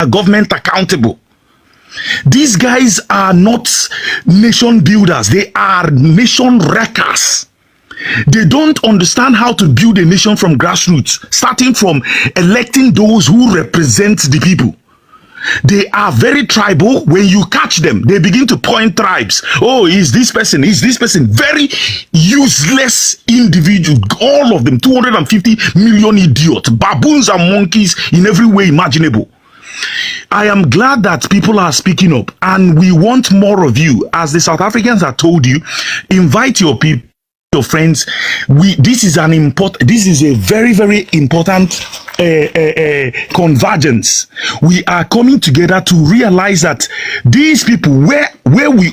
government accountable. These guys are not nation builders, they are nation wreckers. They don't understand how to build a nation from grassroots, starting from electing those who represent the people. They are very tribal. When you catch them, they begin to point tribes. Oh, is this person? Very useless individual. All of them, 250 million idiots, baboons and monkeys in every way imaginable. I am glad that people are speaking up, and we want more of you. As the South Africans have told you, invite your people, your friends. This is a very, very important convergence. We are coming together to realize that these people, where we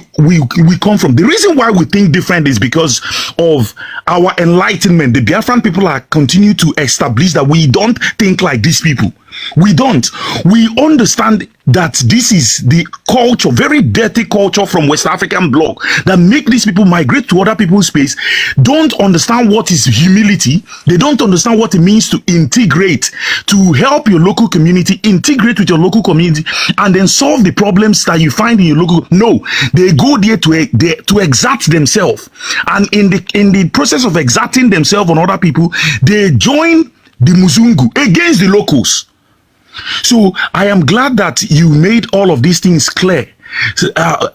come from, the reason why we think different is because of our enlightenment. The Biafran people are continue to establish that we don't think like these people. We don't. We understand that this is the culture, very dirty culture from West African bloc that make these people migrate to other people's space, don't understand what is humility. They don't understand what it means to integrate, to help your local community, integrate with your local community, and then solve the problems that you find in your local. No, they go there to exert themselves. And in the process of exerting themselves on other people, they join the Muzungu against the locals. So I am glad that you made all of these things clear.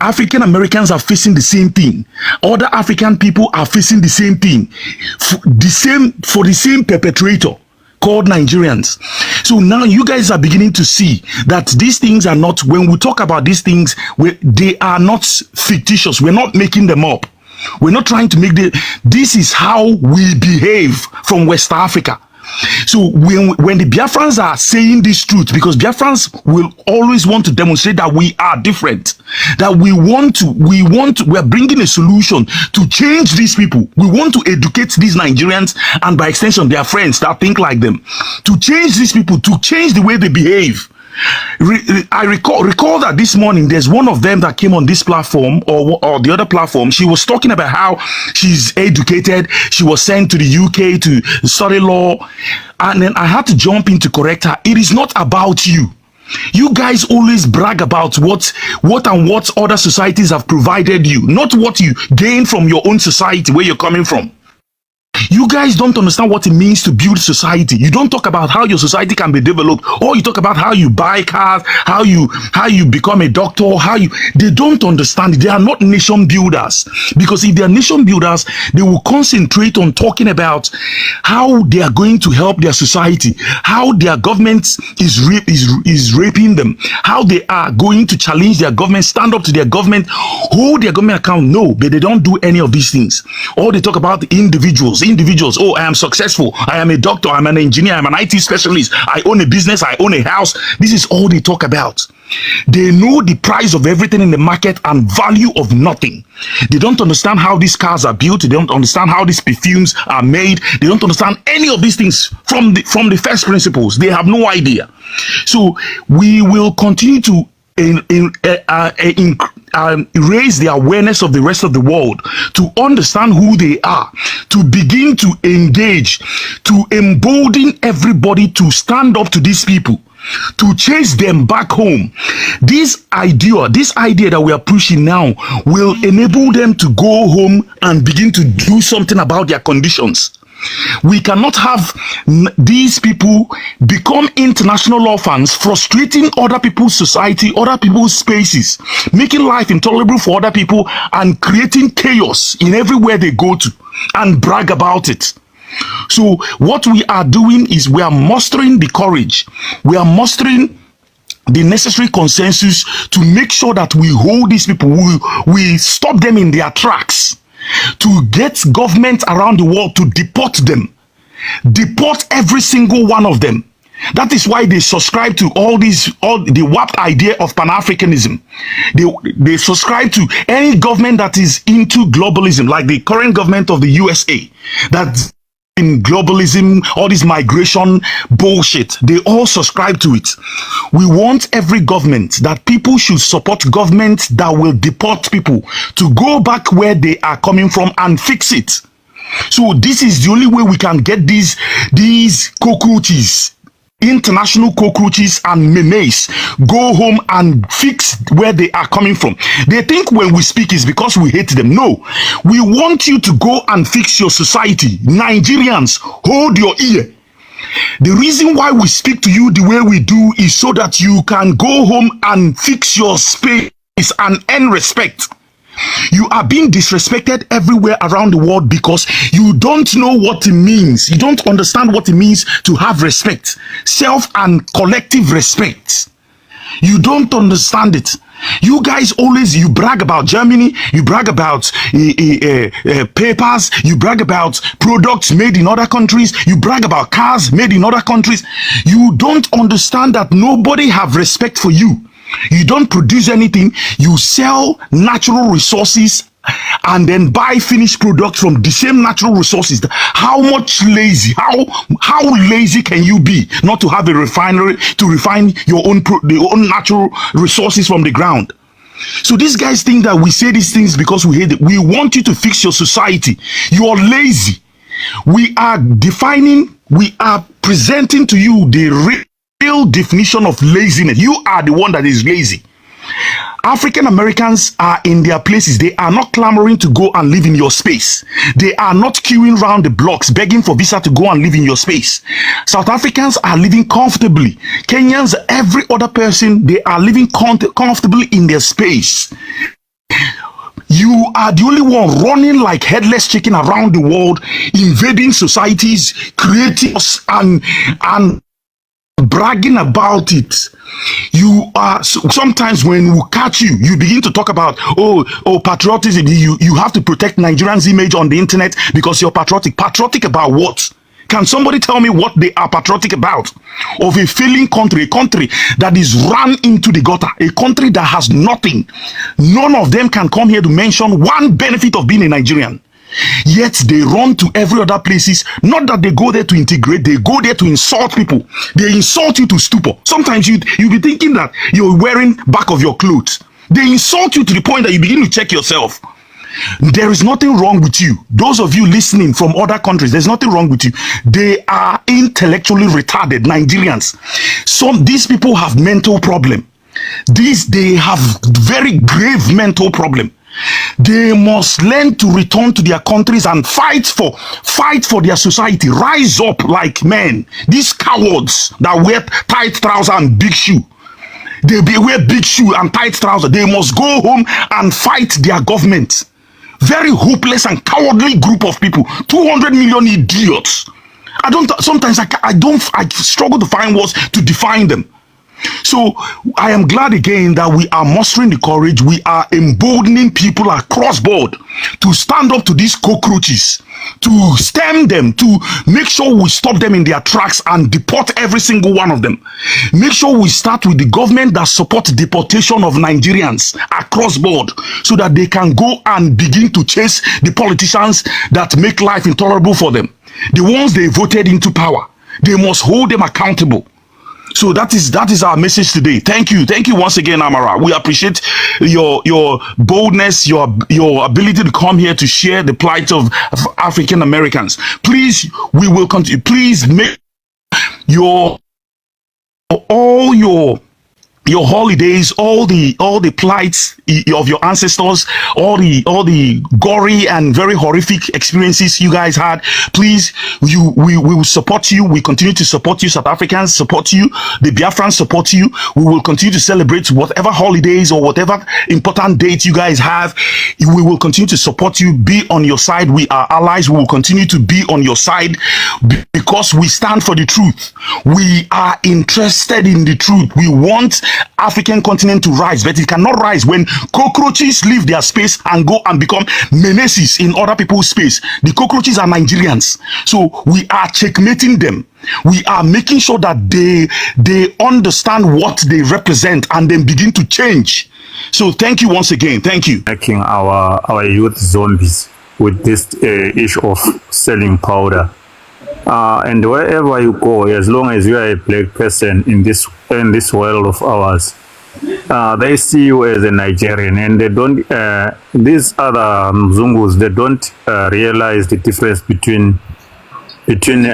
African Americans are facing the same thing. Other African people are facing the same thing. For the same perpetrator called Nigerians. So now you guys are beginning to see that these things are not, when we talk about these things, they are not fictitious. We're not making them up. We're not trying to make this is how we behave from West Africa. So when the Biafrans are saying this truth, because Biafrans will always want to demonstrate that we are different, that we're bringing a solution to change these people. We want to educate these Nigerians, and by extension their friends that think like them, to change these people, to change the way they behave. I recall that this morning there's one of them that came on this platform or the other platform. She was talking about how she's educated. She was sent to the UK to study law, and then I had to jump in to correct her. It is not about you. You guys always brag about what other societies have provided you, not what you gain from your own society where you're coming from. You guys don't understand what it means to build society. You don't talk about how your society can be developed, or you talk about how you buy cars, how you become a doctor, they don't understand it. They are not nation builders, because if they are nation builders, they will concentrate on talking about how they are going to help their society, how their government is raping them, how they are going to challenge their government, stand up to their government, hold their government account. No, but they don't do any of these things. All they talk about the individuals. Oh, I am successful. I am a doctor. I'm an engineer. I'm an IT specialist. I own a business. I own a house. This is all they talk about. They know the price of everything in the market and value of nothing. They don't understand how these cars are built. They don't understand how these perfumes are made. They don't understand any of these things from the first principles. They have no idea. So we will continue to raise the awareness of the rest of the world to understand who they are, to begin to engage, to embolden everybody to stand up to these people, to chase them back home. This idea that we are pushing now will enable them to go home and begin to do something about their conditions. We cannot have these people become international orphans, frustrating other people's society, other people's spaces, making life intolerable for other people, and creating chaos in everywhere they go to, and brag about it. So what we are doing is we are mustering the courage. We are mustering the necessary consensus to make sure that we hold these people, we stop them in their tracks, to get governments around the world to deport them, deport every single one of them. That is why they subscribe to all the warped idea of Pan-Africanism. They subscribe to any government that is into globalism, like the current government of the USA, that's in globalism, all this migration bullshit. They all subscribe to it. We want every government, that people should support governments that will deport people to go back where they are coming from and fix it. So this is the only way we can get these cockroaches international cockroaches and menace go home and fix where they are coming from. They think when we speak is because we hate them. No, we want you to go and fix your society. Nigerians, hold your ear. The reason why we speak to you the way we do is so that you can go home and fix your space and earn respect. You are being disrespected everywhere around the world because you don't know what it means. You don't understand what it means to have respect, self and collective respect. You don't understand it. You guys always, you brag about Germany, you brag about papers, you brag about products made in other countries, you brag about cars made in other countries. You don't understand that nobody have respect for you. You don't produce anything. You sell natural resources and then buy finished products from the same natural resources. How much lazy? How lazy can you be not to have a refinery to refine your own natural resources from the ground? So these guys think that we say these things because we hate it. We want you to fix your society. You are lazy. We are presenting to you the real definition of laziness. You are the one that is lazy. African Americans are in their places. They are not clamoring to go and live in your space. They are not queuing around the blocks begging for visa to go and live in your space. South Africans are living comfortably. Kenyans, every other person, they are living comfortably in their space. You are the only one running like headless chicken around the world, invading societies, creating and bragging about it. You are sometimes when we catch you, you begin to talk about patriotism. You have to protect Nigerians' image on the internet because you're patriotic. Patriotic about what? Can somebody tell me what they are patriotic about? Of a failing country, a country that is run into the gutter, a country that has nothing. None of them can come here to mention one benefit of being a Nigerian. Yet they run to every other places. Not that they go there to integrate, they go there to insult people. They insult you to stupor. Sometimes you'll be thinking that you're wearing back of your clothes. They insult you to the point that you begin to check yourself. There is nothing wrong with you. Those of you listening from other countries, there's nothing wrong with you. They are intellectually retarded Nigerians. These people have mental problem. They have very grave mental problem. They must learn to return to their countries and fight for their society. Rise up like men. These cowards that wear tight trousers and big shoe. They wear big shoe and tight trousers. They must go home and fight their government. Very hopeless and cowardly group of people. 200 million idiots. Sometimes I struggle to find words to define them. So I am glad again that we are mustering the courage. We are emboldening people across board to stand up to these cockroaches, to stem them, to make sure we stop them in their tracks and deport every single one of them. Make sure we start with the government that supports deportation of Nigerians across board so that they can go and begin to chase the politicians that make life intolerable for them. The ones they voted into power, they must hold them accountable. So that is our message today. Thank you once again, Amara. We appreciate your boldness, your ability to come here to share the plight of African Americans. Please, we will continue. Please make all your holidays, all the plights of your ancestors, all the gory and very horrific experiences you guys had. Please, we will support you. We continue to support you. South Africans support you. The Biafrans support you. We will continue to celebrate whatever holidays or whatever important dates you guys have. We will continue to support you. Be on your side. We are allies. We will continue to be on your side because we stand for the truth. We are interested in the truth. We want African continent to rise, but it cannot rise when cockroaches leave their space and go and become menaces in other people's space. The cockroaches are Nigerians, so we are checkmating them. We are making sure that they understand what they represent and then begin to change. So thank you once again. Thank you. Making our youth zombies with this issue of selling powder. And wherever you go, as long as you are a black person in this world of ours, they see you as a Nigerian, and they don't. These other Mzungus, they don't realize the difference between between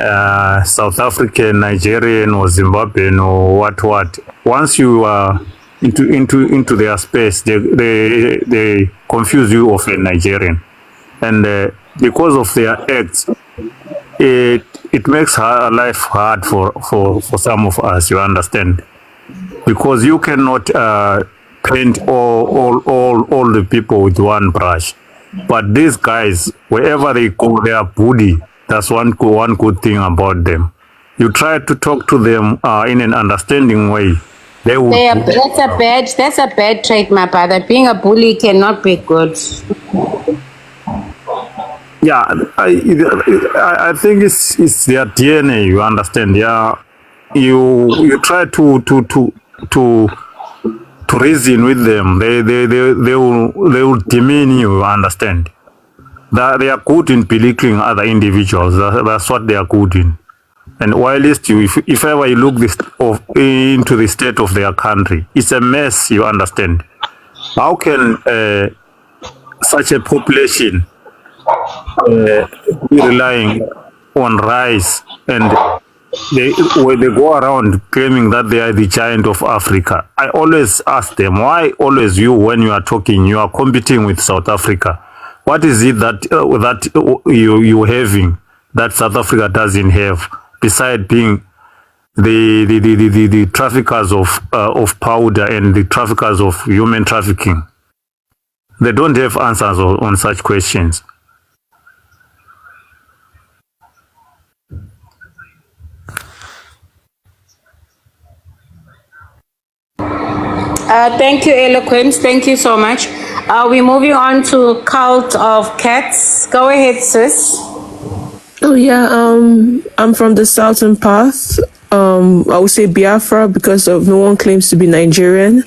South African, Nigerian, or Zimbabwean, or what. Once you are into their space, they confuse you of a Nigerian, and because of their acts, it makes life hard for some of us. You understand? Because you cannot paint all the people with one brush. But these guys, wherever they go, they are bully. That's one good thing about them. You try to talk to them in an understanding way. That's a bad trait, my brother. Being a bully cannot be good. Yeah, I think it's their DNA. You understand? Yeah, you try to reason with them. They will demean you. Understand? That they are good in belittling other individuals. That's what they are good in. And whilst if ever you look into the state of their country, it's a mess. You understand? How can such a population be relying on rice, and when they go around claiming that they are the giant of Africa? I always ask them, why always you, when you are talking, you are competing with South Africa? What is it that you're having that South Africa doesn't have, besides being the traffickers of powder and the traffickers of human trafficking? They don't have answers on such questions. Thank you, Eloquence. Thank you so much. We're moving on to Cult of Cats. Go ahead, sis. Oh yeah, I'm from the southern path. I would say Biafra because of no one claims to be Nigerian.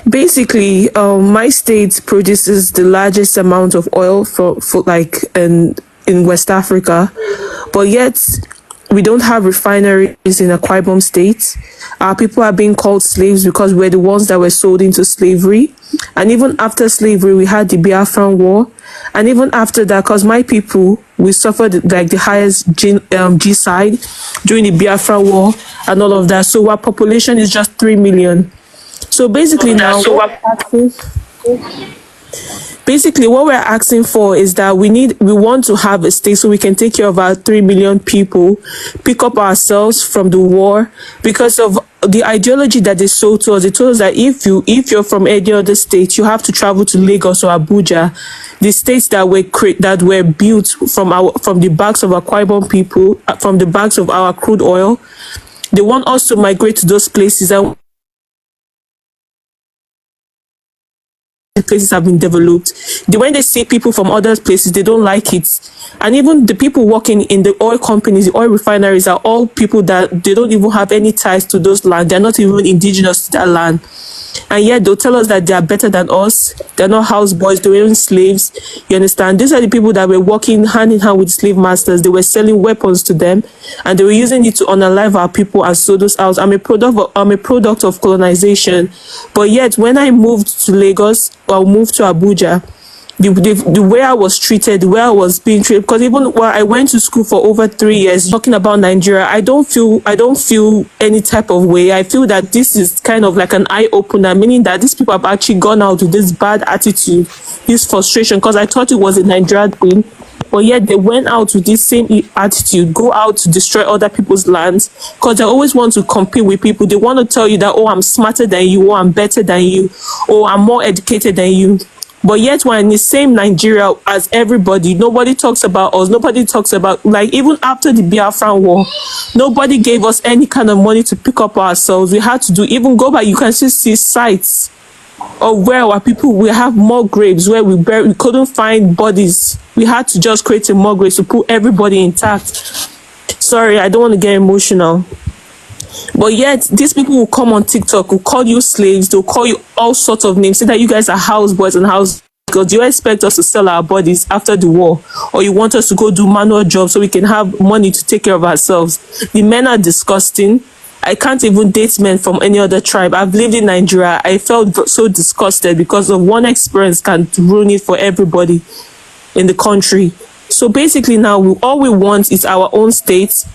Basically, my state produces the largest amount of oil for like in West Africa, but yet we don't have refineries in Akwa Ibom State. Our people are being called slaves because we're the ones that were sold into slavery. And even after slavery, we had the Biafran War. And even after that, because my people, we suffered like the highest genocide during the Biafra War and all of that. So our population is just 3 million. So basically now, what we're asking for is that we want to have a state so we can take care of our 3 million people, pick up ourselves from the war, because of the ideology that they sold to us. They told us that if you're from any other state, you have to travel to Lagos or Abuja, the states that were built from the backs of Akwa Ibom people, from the backs of our crude oil. They want us to migrate to those places, and places have been developed. When they see people from other places, they don't like it. And even the people working in the oil companies, the oil refineries, are all people that they don't even have any ties to those lands. They're not even indigenous to that land. And yet they'll tell us that they are better than us. They're not houseboys, they weren't slaves. You understand? These are the people that were working hand in hand with slave masters. They were selling weapons to them, and they were using it to unalive our people and sow those out. I'm a product of colonization. But yet when I moved to Lagos or moved to Abuja, the way I was treated, the way I was being treated, because even while I went to school for over 3 years, talking about Nigeria, I don't feel any type of way. I feel that this is kind of like an eye opener, meaning that these people have actually gone out with this bad attitude, this frustration, because I thought it was a Nigerian thing, but yet they went out with this same attitude, go out to destroy other people's lands, because they always want to compete with people. They want to tell you that, oh, I'm smarter than you, oh, I'm better than you, oh, I'm more educated than you. But yet we're in the same Nigeria as everybody. Nobody talks about us. Nobody talks about, like, even after the Biafran War, nobody gave us any kind of money to pick up ourselves. We had to even go back. You can still see sites of where our people, we have more graves where we couldn't find bodies. We had to just create a more graves to put everybody intact. Sorry, I don't want to get emotional. But yet, these people will come on TikTok, will call you slaves, they'll call you all sorts of names, say that you guys are houseboys and house girls. Do you expect us to sell our bodies after the war? Or you want us to go do manual jobs so we can have money to take care of ourselves? The men are disgusting. I can't even date men from any other tribe. I've lived in Nigeria. I felt so disgusted because of one experience can ruin it for everybody in the country. So basically now all we want is our own state.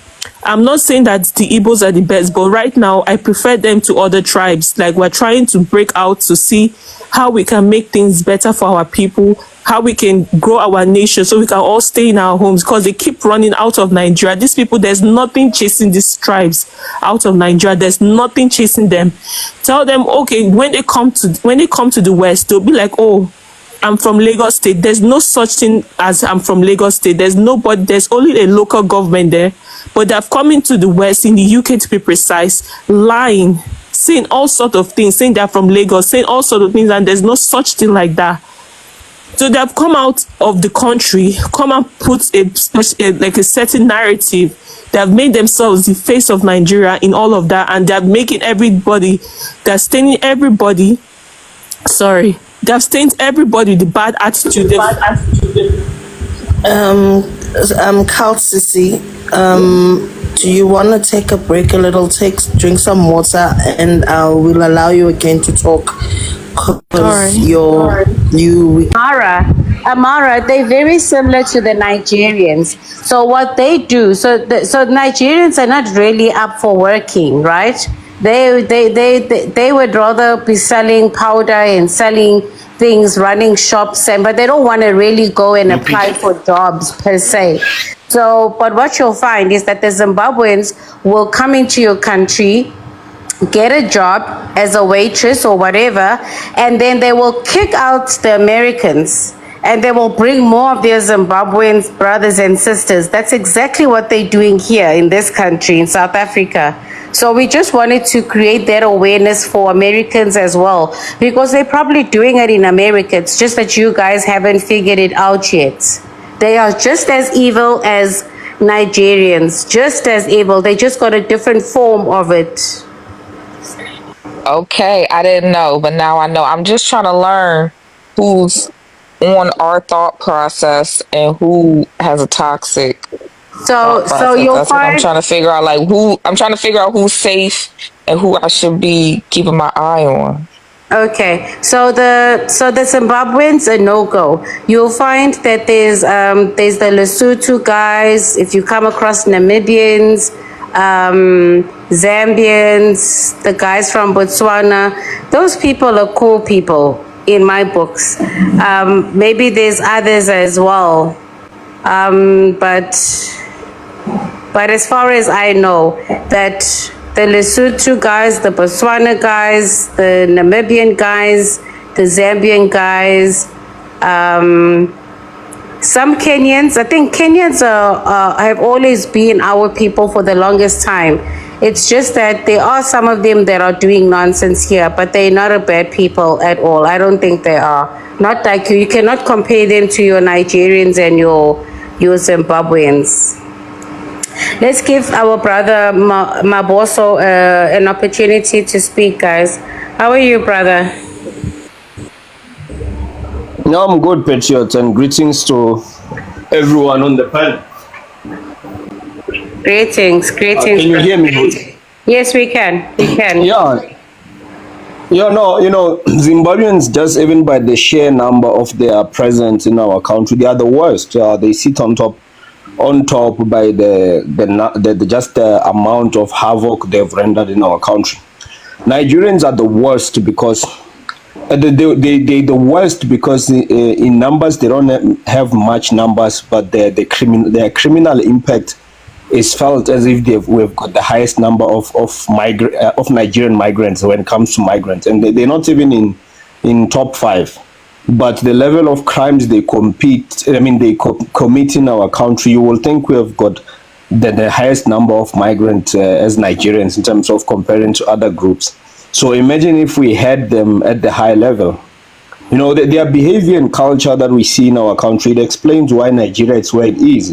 I'm not saying that the Igbos are the best, but right now I prefer them to other tribes. Like, we're trying to break out to see how we can make things better for our people, how we can grow our nation so we can all stay in our homes, because they keep running out of Nigeria. These people, there's nothing chasing these tribes out of Nigeria. There's nothing chasing them. Tell them, okay, when they come to the West, they'll be like, oh, I'm from Lagos State. There's no such thing as I'm from Lagos State. There's nobody, there's only a local government there. But they've come into the West, in the UK to be precise, lying, saying all sorts of things, saying they're from Lagos, saying all sorts of things, and there's no such thing like that. So they've come out of the country, come and put a certain narrative. They've made themselves the face of Nigeria in all of that, and they're making everybody, they're staining everybody, they've stained everybody the bad attitude. Carl Sissy, do you want to take a break a little, drink some water, and we'll allow you again to talk? Amara, they're very similar to the Nigerians. So what they do, so Nigerians are not really up for working, right? They would rather be selling powder and selling things, running shops, but they don't want to really go and apply for jobs per se. So, but what you'll find is that the Zimbabweans will come into your country, get a job as a waitress or whatever, and then they will kick out the Americans and they will bring more of their Zimbabwean brothers and sisters. That's exactly what they're doing here in this country, in South Africa. So we just wanted to create that awareness for Americans as well, because they're probably doing it in America. It's just that you guys haven't figured it out yet. They are just as evil as Nigerians, just as evil. They just got a different form of it. Okay, I didn't know, but now I know. I'm just trying to learn who's on our thought process and who has a toxic thought process. So you'll That's find, what I'm trying to figure out. Like, I'm trying to figure out who's safe and who I should be keeping my eye on. okay, so the Zimbabweans are no-go. You'll find that there's the Lesotho guys. If you come across Namibians, Zambians, the guys from Botswana, those people are cool people in my books. Maybe there's others as well, but as far as I know, that the Lesotho guys, the Botswana guys, the Namibian guys, the Zambian guys, some Kenyans, I think Kenyans have always been our people for the longest time. It's just that there are some of them that are doing nonsense here, but they're not a bad people at all. I don't think they are. Not like you cannot compare them to your Nigerians and your Zimbabweans. Let's give our brother Maboso an opportunity to speak, guys. How are you, brother? No, I'm good, Patriot, and greetings to everyone on the panel. Greetings. Can you hear me? Yes, we can. Yeah, Zimbabweans, just even by the sheer number of their presence in our country, they are the worst. They sit on top by the amount of havoc they've rendered in our country. Nigerians are the worst because they're the worst because in numbers they don't have much numbers, but their criminal impact is felt as if we've got the highest number of Nigerian migrants when it comes to migrants, and they're not even in top 5. But the level of crimes they commit in our country, you will think we have got the highest number of migrants as Nigerians in terms of comparing to other groups. So imagine if we had them at the high level. Their behavior and culture that we see in our country, it explains why Nigeria is where it is.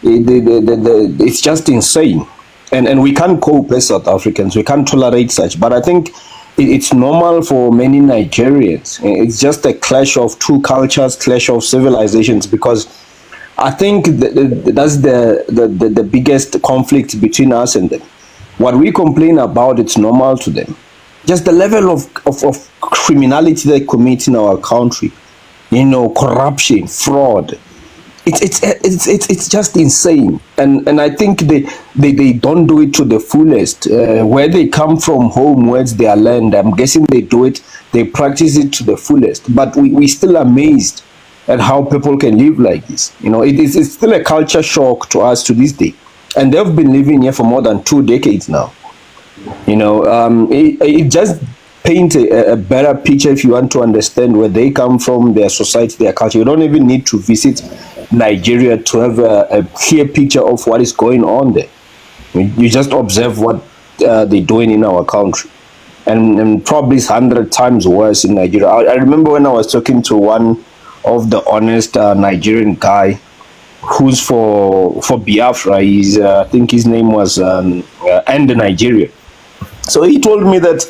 It's just insane. And we can't cope as South Africans. We can't tolerate such. But I think it's normal for many Nigerians. It's just a clash of two cultures, clash of civilizations, because I think that's the biggest conflict between us and them. What we complain about, it's normal to them. Just the level of criminality they commit in our country, corruption, fraud, it's just insane, and I think they don't do it to the fullest. Where they come from, home, where's their land, I'm guessing they do it, they practice it to the fullest, but we still amazed at how people can live like this. It's still a culture shock to us to this day, and they've been living here for more than 2 decades now. It just paint a better picture if you want to understand where they come from, their society, their culture. You don't even need to visit Nigeria to have a clear picture of what is going on there. You just observe what they're doing in our country, and probably it's 100 times worse in Nigeria. I remember when I was talking to one of the honest Nigerian guy who's for Biafra. He's I think his name was and Nigeria. So he told me that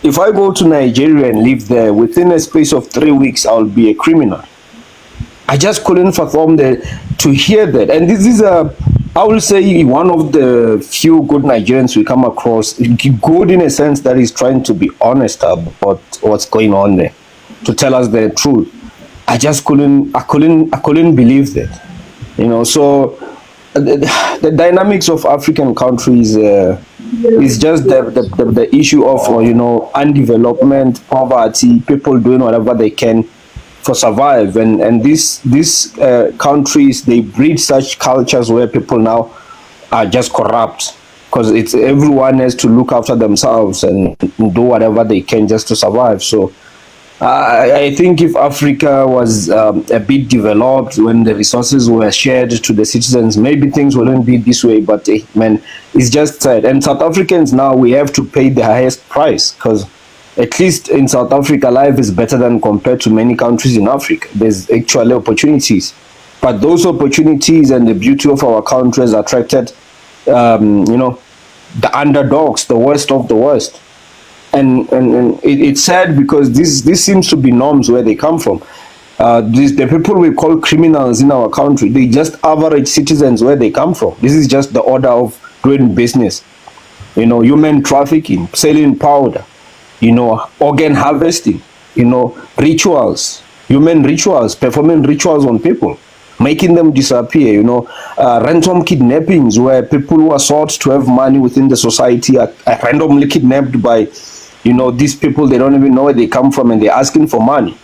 if I go to Nigeria and live there, within a space of 3 weeks, I'll be a criminal. I just couldn't fathom to hear that. And this is I will say, one of the few good Nigerians we come across, good in a sense that is trying to be honest about what's going on there, to tell us the truth. I just couldn't believe that. So the dynamics of African countries is just the issue of undevelopment, poverty, people doing whatever they can for survive, and these countries, they breed such cultures where people now are just corrupt, because it's everyone has to look after themselves and do whatever they can just to survive. So I think if Africa was a bit developed, when the resources were shared to the citizens, maybe things wouldn't be this way. But man, it's just sad. And South Africans now, we have to pay the highest price, because at least in South Africa, life is better than compared to many countries in Africa. There's actually opportunities, but those opportunities and the beauty of our country has attracted, the underdogs, the worst of the worst. And it's sad, because this seems to be norms where they come from. The people we call criminals in our country, they just average citizens where they come from. This is just the order of doing business. Human trafficking, selling powder, organ harvesting, rituals, human rituals, performing rituals on people, making them disappear, ransom kidnappings, where people who are sought to have money within the society are randomly kidnapped by these people. They don't even know where they come from, and they're asking for money.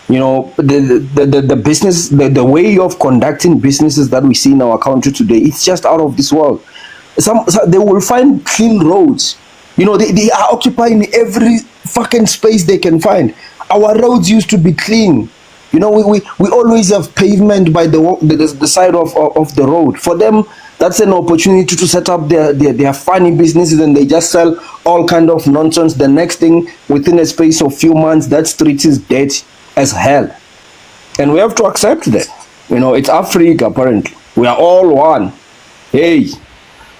The business, the way of conducting businesses that we see in our country today, it's just out of this world. Some they will find clean roads. They are occupying every fucking space they can find. Our roads used to be clean. We always have pavement by the side of the road. For them, that's an opportunity to set up their funny businesses, and they just sell all kind of nonsense. The next thing, within a space of few months, that street is dead as hell. And we have to accept that. It's Africa, apparently. We are all one. Hey,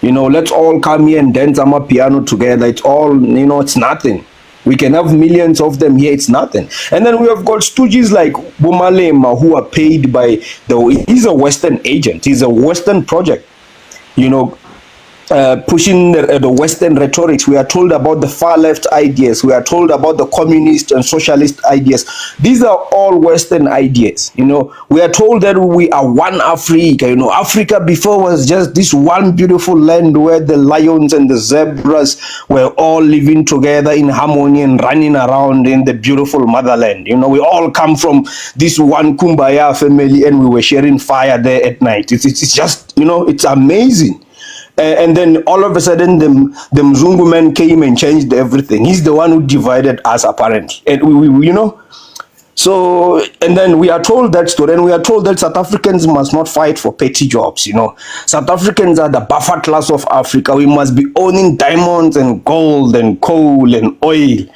let's all come here and dance on a piano together. It's all, it's nothing. We can have millions of them here, it's nothing. And then we have got stooges like Bumalema, who are paid by he's a Western agent, he's a Western project, pushing the Western rhetorics. We are told about the far left ideas. We are told about the communist and socialist ideas. These are all Western ideas. We are told that we are one Africa. Africa before was just this one beautiful land where the lions and the zebras were all living together in harmony and running around in the beautiful motherland. We all come from this one Kumbaya family, and we were sharing fire there at night. It's just, it's amazing. And then all of a sudden, the Mzungu man came and changed everything. He's the one who divided us, apparently. And we so, and then we are told that story, and we are told that South Africans must not fight for petty jobs. South Africans are the buffer class of Africa. We must be owning diamonds and gold and coal and oil,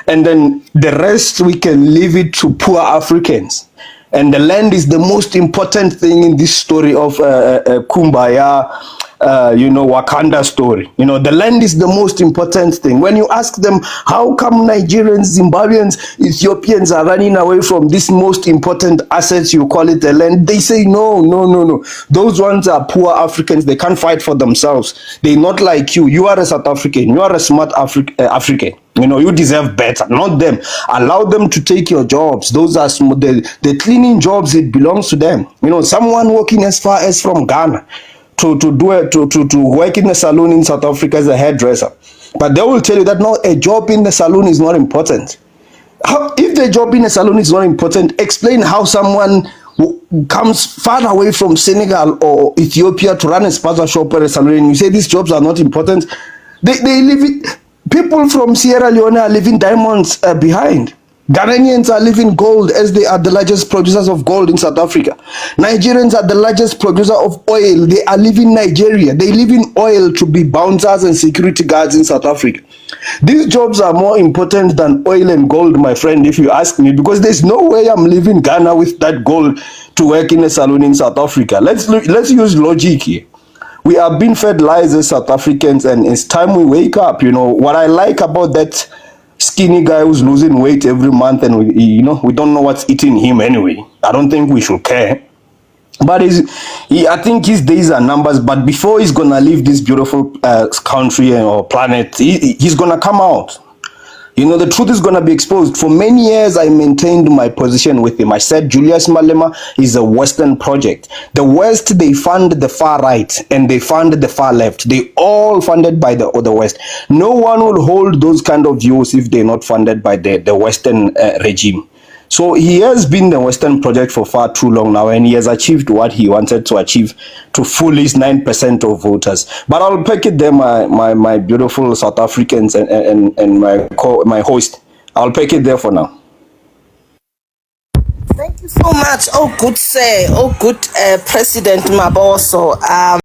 and then the rest we can leave it to poor Africans. And the land is the most important thing in this story of Kumbaya. Wakanda story. The land is the most important thing. When you ask them, how come Nigerians, Zimbabweans, Ethiopians are running away from this most important assets, you call it the land? They say, no. Those ones are poor Africans. They can't fight for themselves. They're not like you. You are a South African. You are a smart African. You deserve better, not them. Allow them to take your jobs. Those are the cleaning jobs. It belongs to them. Someone working as far as from Ghana to work in a salon in South Africa as a hairdresser, but they will tell you that no, a job in the salon is not important. If the job in a salon is not important, explain how someone comes far away from Senegal or Ethiopia to run a spaza shop or a salon, and you say these jobs are not important. They live it. People from Sierra Leone are leaving diamonds behind. Ghanaians are leaving gold, as they are the largest producers of gold in South Africa. Nigerians are the largest producer of oil. They are leaving Nigeria. They live in oil to be bouncers and security guards in South Africa. These jobs are more important than oil and gold, my friend, if you ask me, because there's no way I'm leaving Ghana with that gold to work in a salon in South Africa. Let's use logic here. We are being fed lies as South Africans, and it's time we wake up. What I like about that skinny guy who's losing weight every month, and we don't know what's eating him anyway. I don't think we should care. But I think his days are numbers. But before he's gonna leave this beautiful country or planet, he's gonna come out. The truth is going to be exposed. For many years, I maintained my position with him. I said Julius Malema is a Western project. The West, they fund the far right and they fund the far left. They all funded by the West. No one will hold those kind of views if they're not funded by the Western regime. So he has been the Western project for far too long now, and he has achieved what he wanted to achieve to fool his 9% of voters. But I'll pack it there, my beautiful South Africans and my host. I'll pack it there for now. Thank you so much. Oh, good say. Oh, good President Maboso.